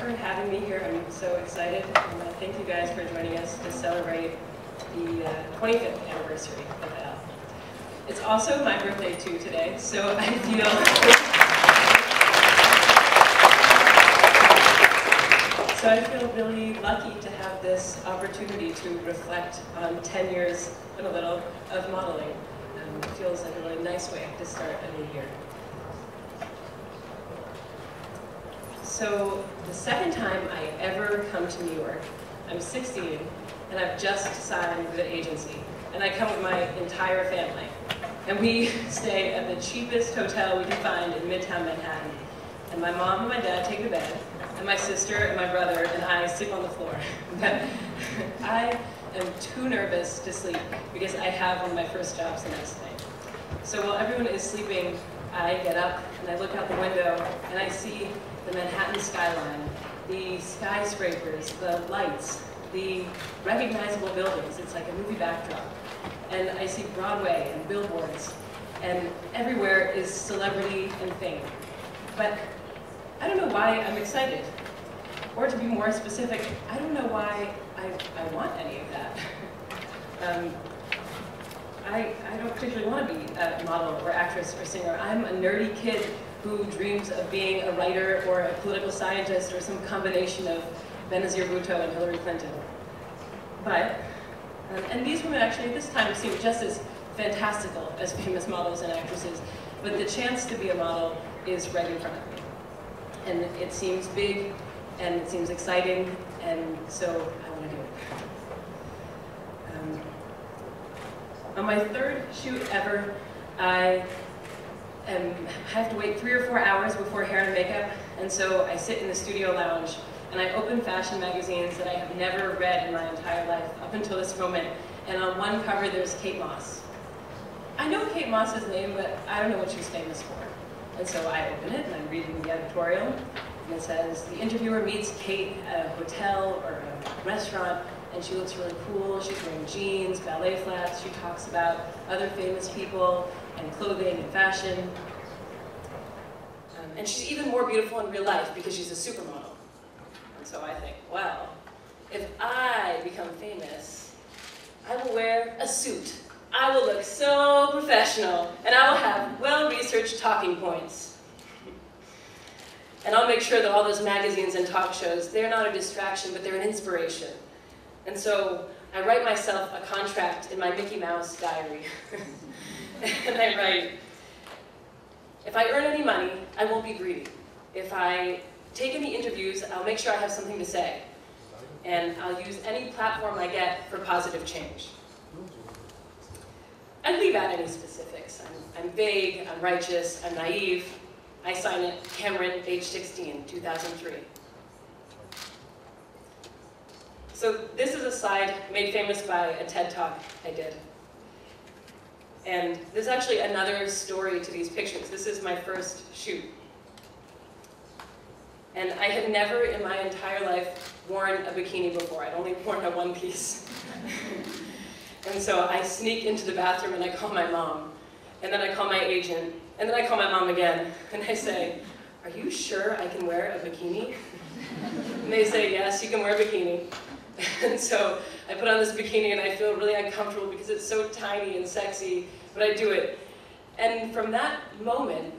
for having me here. I'm so excited. And thank you guys for joining us to celebrate the 25th anniversary of ELLE. It's also my birthday too today, so I feel really lucky to have this opportunity to reflect on 10 years and a little of modeling. It feels like a really nice way to start a new year. So the second time I ever come to New York, I'm 16, and I've just signed with an agency. And I come with my entire family. And we stay at the cheapest hotel we can find in Midtown Manhattan. And my mom and my dad take the bed, and my sister and my brother and I sleep on the floor. But I am too nervous to sleep because I have one of my first jobs the next day. So while everyone is sleeping, I get up and I look out the window and I see the Manhattan skyline, the skyscrapers, the lights, the recognizable buildings. It's like a movie backdrop. And I see Broadway and billboards, and everywhere is celebrity and fame. But I don't know why I'm excited. Or to be more specific, I don't know why I want any of that. I don't particularly want to be a model or actress or singer. I'm a nerdy kid who dreams of being a writer or a political scientist or some combination of Benazir Bhutto and Hillary Clinton. But, and these women actually at this time seem just as fantastical as famous models and actresses, but the chance to be a model is right in front of me. And it seems big, and it seems exciting, and so I want to do it. On my third shoot ever, I have to wait 3 or 4 hours before hair and makeup, and so I sit in the studio lounge and I open fashion magazines that I have never read in my entire life up until this moment, and on one cover there's Kate Moss. I know Kate Moss's name, but I don't know what she's famous for. And so I open it and I'm reading the editorial, and it says, the interviewer meets Kate at a hotel or a restaurant, and she looks really cool. She's wearing jeans, ballet flats. She talks about other famous people and clothing and fashion. And she's even more beautiful in real life because she's a supermodel. And so I think, wow, if I become famous, I will wear a suit. I will look so professional, and I will have well-researched talking points. And I'll make sure that all those magazines and talk shows, they're not a distraction, but they're an inspiration. And so I write myself a contract in my Mickey Mouse diary. And I write, if I earn any money, I won't be greedy. If I take any interviews, I'll make sure I have something to say. And I'll use any platform I get for positive change. I leave out any specifics. I'm vague, I'm righteous, I'm naive. I sign it, Cameron, age 16, 2003. So this is a slide made famous by a TED Talk I did. And there's actually another story to these pictures. This is my first shoot. And I had never in my entire life worn a bikini before. I'd only worn a one piece. And so I sneak into the bathroom and I call my mom. And then I call my agent. And then I call my mom again. And I say, are you sure I can wear a bikini? And they say, yes, you can wear a bikini. And so I put on this bikini and I feel really uncomfortable because it's so tiny and sexy, but I do it. And from that moment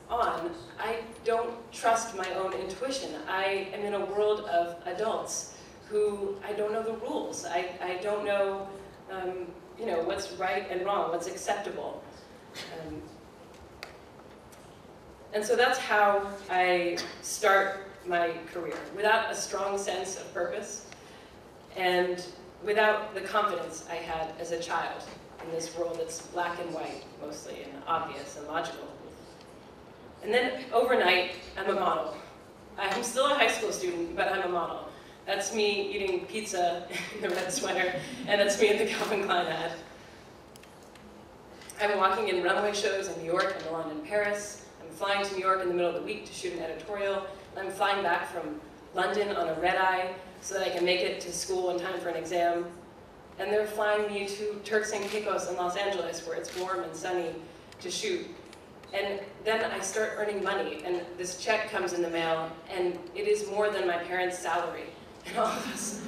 on, I don't trust my own intuition. I am in a world of adults who I don't know the rules. I don't know, you know, what's right and wrong, what's acceptable. And so that's how I start my career, without a strong sense of purpose and without the confidence I had as a child in this world that's black and white mostly and obvious and logical. And then overnight, I'm a model. I'm still a high school student, but I'm a model. That's me eating pizza in the red sweater, and that's me in the Calvin Klein ad. I'm walking in runway shows in New York and Milan and Paris. I'm flying to New York in the middle of the week to shoot an editorial. I'm flying back from London on a red-eye so that I can make it to school in time for an exam. And they're flying me to Turks and Caicos in Los Angeles, where it's warm and sunny, to shoot. And then I start earning money, and this check comes in the mail, and it is more than my parents' salary. And all of us,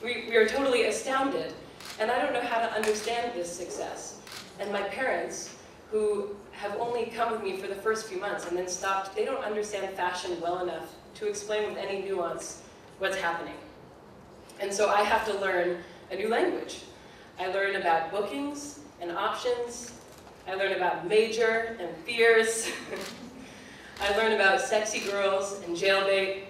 we are totally astounded. And I don't know how to understand this success. And my parents, who have only come with me for the first few months and then stopped, they don't understand fashion well enough to explain with any nuance what's happening. And so I have to learn a new language. I learn about bookings and options. I learn about major and fears. I learn about sexy girls and jailbait.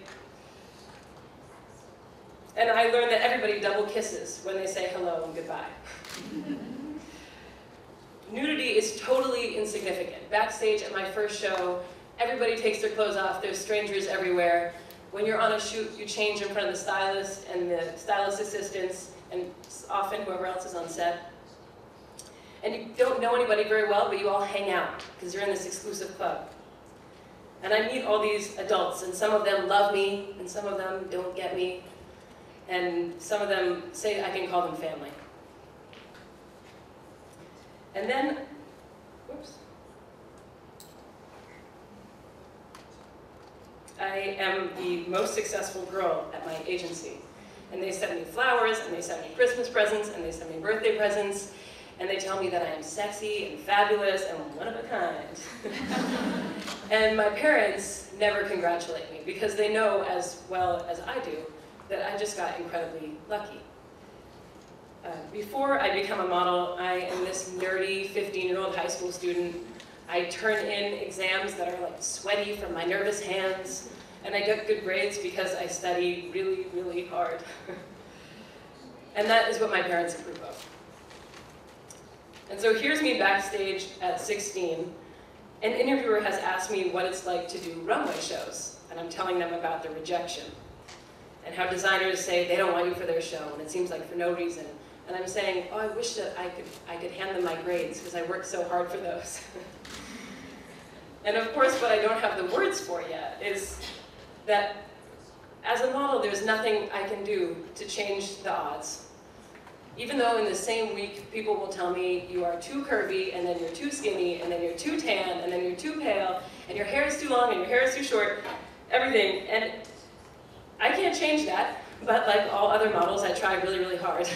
And I learn that everybody double kisses when they say hello and goodbye. Nudity is totally insignificant. Backstage at my first show, everybody takes their clothes off, there's strangers everywhere. When you're on a shoot, you change in front of the stylist and the stylist assistants, and often whoever else is on set. And you don't know anybody very well, but you all hang out, because you're in this exclusive club. And I meet all these adults, and some of them love me, and some of them don't get me, and some of them say I can call them family. And then, whoops. I am the most successful girl at my agency. And they send me flowers, and they send me Christmas presents, and they send me birthday presents, and they tell me that I am sexy and fabulous and one of a kind. And my parents never congratulate me because they know as well as I do that I just got incredibly lucky. Before I become a model, I am this nerdy 15-year-old high school student. I turn in exams that are like sweaty from my nervous hands, and I get good grades because I study really, really hard. And that is what my parents approve of. And so here's me backstage at 16. An interviewer has asked me what it's like to do runway shows, and I'm telling them about the rejection, and how designers say they don't want you for their show, and it seems like for no reason. And I'm saying, oh, I wish that I could hand them my grades, because I worked so hard for those. And of course, what I don't have the words for yet is that as a model, there's nothing I can do to change the odds. Even though in the same week, people will tell me, you are too curvy, and then you're too skinny, and then you're too tan, and then you're too pale, and your hair is too long, and your hair is too short, everything. And I can't change that, but like all other models, I try really, really hard.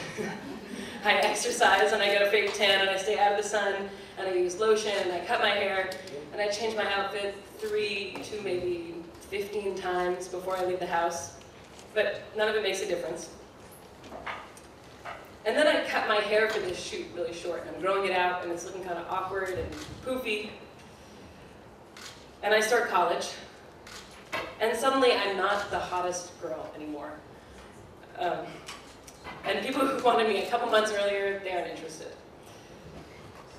I exercise, and I get a fake tan, and I stay out of the sun, and I use lotion, and I cut my hair, and I change my outfit 3 to maybe 15 times before I leave the house. But none of it makes a difference. And then I cut my hair for this shoot really short, and I'm growing it out, and it's looking kind of awkward and poofy. And I start college, and suddenly I'm not the hottest girl anymore. And people who wanted me a couple months earlier, they aren't interested.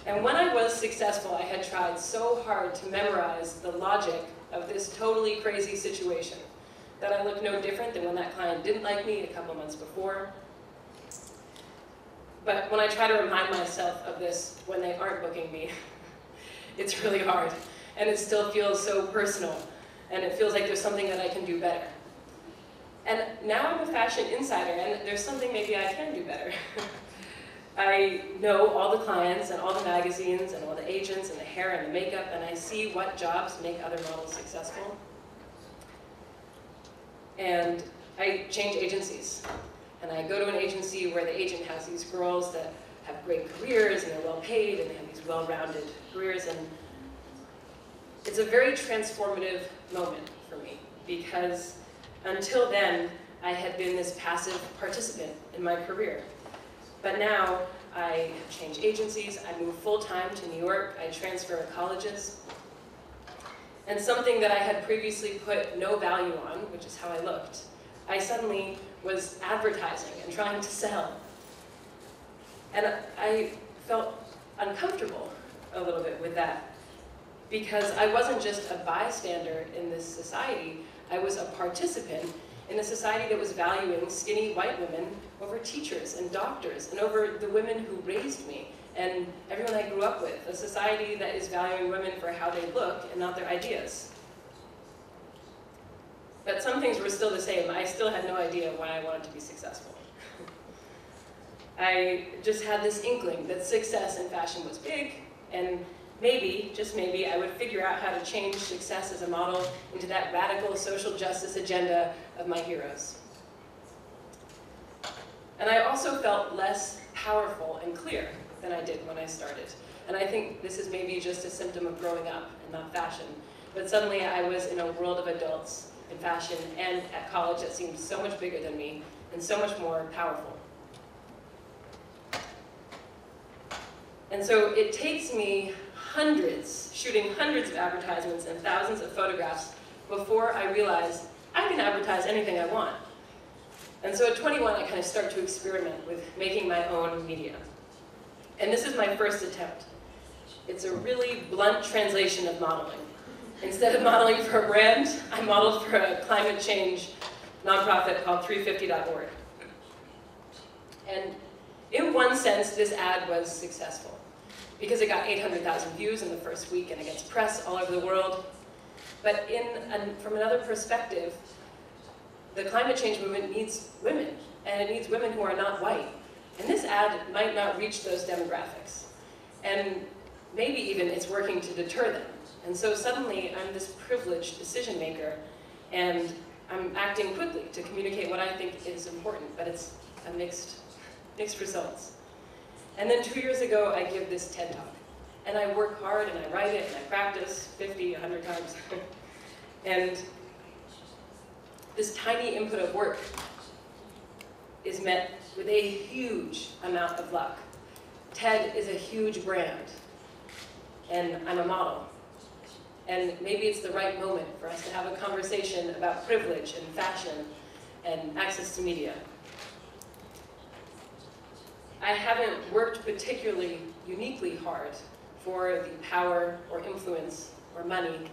And when I was successful, I had tried so hard to memorize the logic of this totally crazy situation that I looked no different than when that client didn't like me a couple months before. But when I try to remind myself of this when they aren't booking me, it's really hard. And it still feels so personal. And it feels like there's something that I can do better. And now I'm a fashion insider, and there's something maybe I can do better. I know all the clients, and all the magazines, and all the agents, and the hair, and the makeup, and I see what jobs make other models successful. And I change agencies. And I go to an agency where the agent has these girls that have great careers, and they're well paid, and they have these well-rounded careers. And it's a very transformative moment for me, because until then, I had been this passive participant in my career. But now, I change agencies, I move full-time to New York, I transfer to colleges. And something that I had previously put no value on, which is how I looked, I suddenly was advertising and trying to sell. And I felt uncomfortable a little bit with that, because I wasn't just a bystander in this society, I was a participant in a society that was valuing skinny white women over teachers and doctors and over the women who raised me and everyone I grew up with, a society that is valuing women for how they look and not their ideas. But some things were still the same. I still had no idea why I wanted to be successful. I just had this inkling that success in fashion was big, and maybe, just maybe, I would figure out how to change success as a model into that radical social justice agenda of my heroes. And I also felt less powerful and clear than I did when I started. And I think this is maybe just a symptom of growing up and not fashion. But suddenly I was in a world of adults in fashion and at college that seemed so much bigger than me and so much more powerful. And so it takes me shooting hundreds of advertisements and thousands of photographs before I realize I can advertise anything I want. And so at 21, I kind of start to experiment with making my own media. And this is my first attempt. It's a really blunt translation of modeling. Instead of modeling for a brand, I modeled for a climate change nonprofit called 350.org. And in one sense, this ad was successful because it got 800,000 views in the first week and it gets press all over the world. But from another perspective, the climate change movement needs women, and it needs women who are not white. And this ad might not reach those demographics. And maybe even it's working to deter them. And so suddenly I'm this privileged decision maker, and I'm acting quickly to communicate what I think is important, but it's a mixed results. And then 2 years ago, I give this TED Talk. And I work hard, and I write it, and I practice 50, 100 times. And this tiny input of work is met with a huge amount of luck. TED is a huge brand, and I'm a model. And maybe it's the right moment for us to have a conversation about privilege and fashion and access to media. I haven't worked particularly uniquely hard for the power or influence or money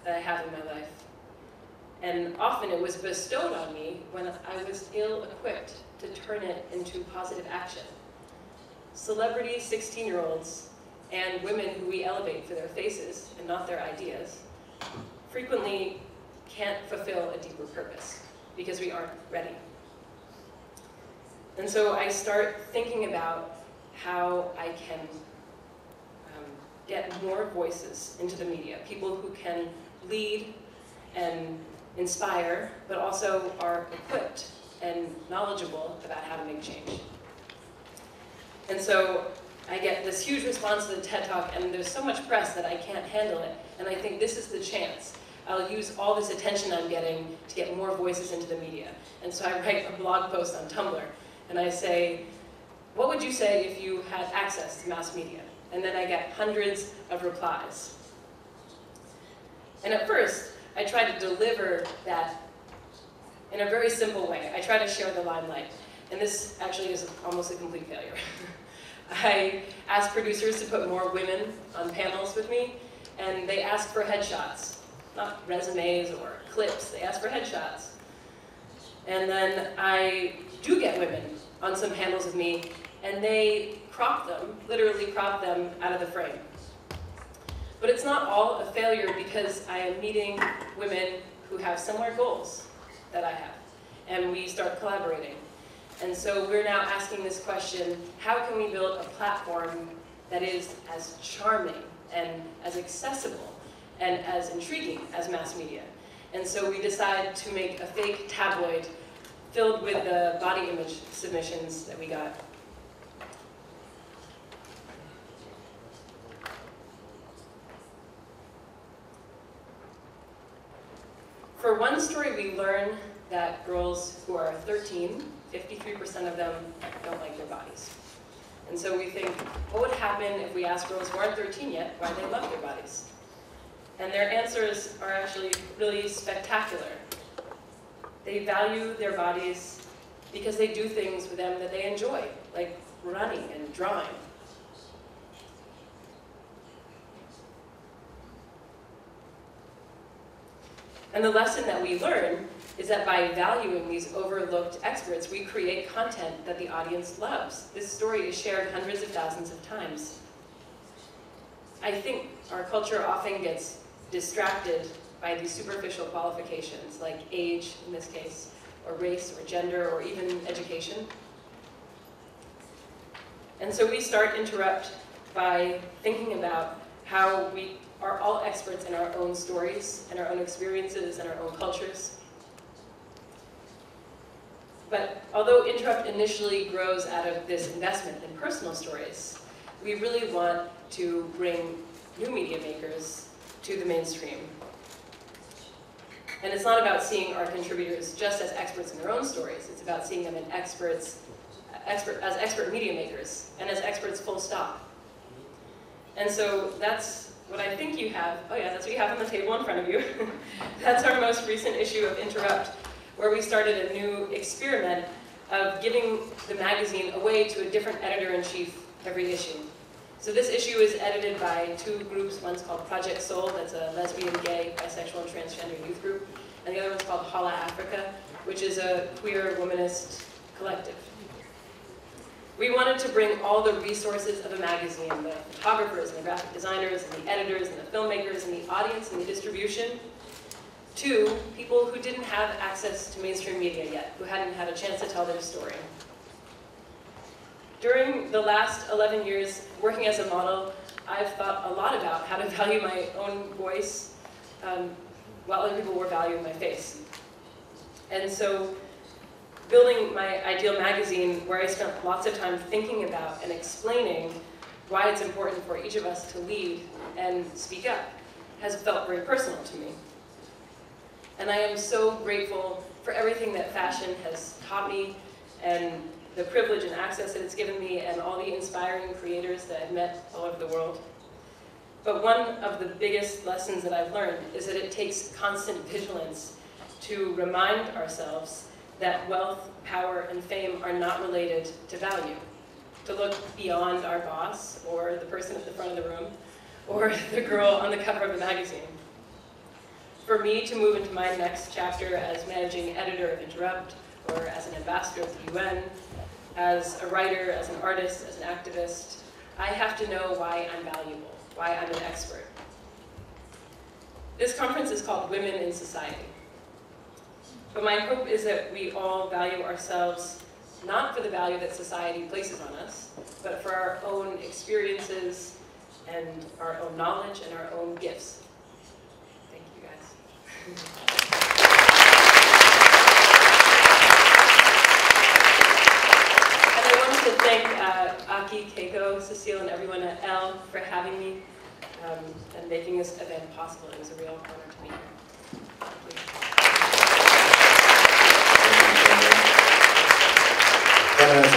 that I have in my life. And often it was bestowed on me when I was ill-equipped to turn it into positive action. Celebrity 16-year-olds and women who we elevate for their faces and not their ideas frequently can't fulfill a deeper purpose because we aren't ready. And so I start thinking about how I can get more voices into the media, people who can lead and inspire, but also are equipped and knowledgeable about how to make change. And so I get this huge response to the TED Talk, and there's so much press that I can't handle it, and I think this is the chance. I'll use all this attention I'm getting to get more voices into the media. And so I write a blog post on Tumblr, and I say, what would you say if you had access to mass media? And then I get hundreds of replies. And at first, I try to deliver that in a very simple way. I try to share the limelight. And this actually is almost a complete failure. I asked producers to put more women on panels with me, and they asked for headshots, not resumes or clips. They asked for headshots. And then I do get women on some panels with me, and they crop them, literally crop them out of the frame. But it's not all a failure because I am meeting women who have similar goals that I have, and we start collaborating. And so we're now asking this question, how can we build a platform that is as charming and as accessible and as intriguing as mass media? And so we decided to make a fake tabloid filled with the body image submissions that we got. For one story, we learn that girls who are 13, 53% of them don't like their bodies. And so we think, what would happen if we asked girls who aren't 13 yet why they love their bodies? And their answers are actually really spectacular. They value their bodies because they do things with them that they enjoy, like running and drawing. And the lesson that we learn is that by valuing these overlooked experts, we create content that the audience loves. This story is shared hundreds of thousands of times. I think our culture often gets distracted by these superficial qualifications, like age, in this case, or race, or gender, or even education. And so we start Interrupt by thinking about how we are all experts in our own stories and our own experiences and our own cultures. But although Interrupt initially grows out of this investment in personal stories, we really want to bring new media makers to the mainstream. And it's not about seeing our contributors just as experts in their own stories. It's about seeing them as expert media makers, and as experts full stop. And so that's what I think you have. Oh yeah, that's what you have on the table in front of you. That's our most recent issue of Interrupt, where we started a new experiment of giving the magazine away to a different editor-in-chief every issue. So this issue is edited by two groups. One's called Project Soul, that's a lesbian, gay, bisexual, and transgender youth group. And the other one's called Hala Africa, which is a queer womanist collective. We wanted to bring all the resources of a magazine, the photographers and the graphic designers and the editors and the filmmakers and the audience and the distribution, to people who didn't have access to mainstream media yet, who hadn't had a chance to tell their story. During the last 11 years working as a model, I've thought a lot about how to value my own voice while other people were valuing my face. And so building my ideal magazine, where I spent lots of time thinking about and explaining why it's important for each of us to lead and speak up, has felt very personal to me. And I am so grateful for everything that fashion has taught me, and the privilege and access that it's given me, and all the inspiring creators that I've met all over the world. But one of the biggest lessons that I've learned is that it takes constant vigilance to remind ourselves that wealth, power, and fame are not related to value. To look beyond our boss, or the person at the front of the room, or the girl on the cover of the magazine. For me to move into my next chapter as managing editor of Interrupt, or as an ambassador of the UN, as a writer, as an artist, as an activist, I have to know why I'm valuable, why I'm an expert. This conference is called Women in Society. But my hope is that we all value ourselves not for the value that society places on us, but for our own experiences and our own knowledge and our own gifts. Thank you, guys. And I wanted to thank Aki, Keiko, Cecile, and everyone at ELLE for having me and making this event possible. It was a real honor to be here. Thank you.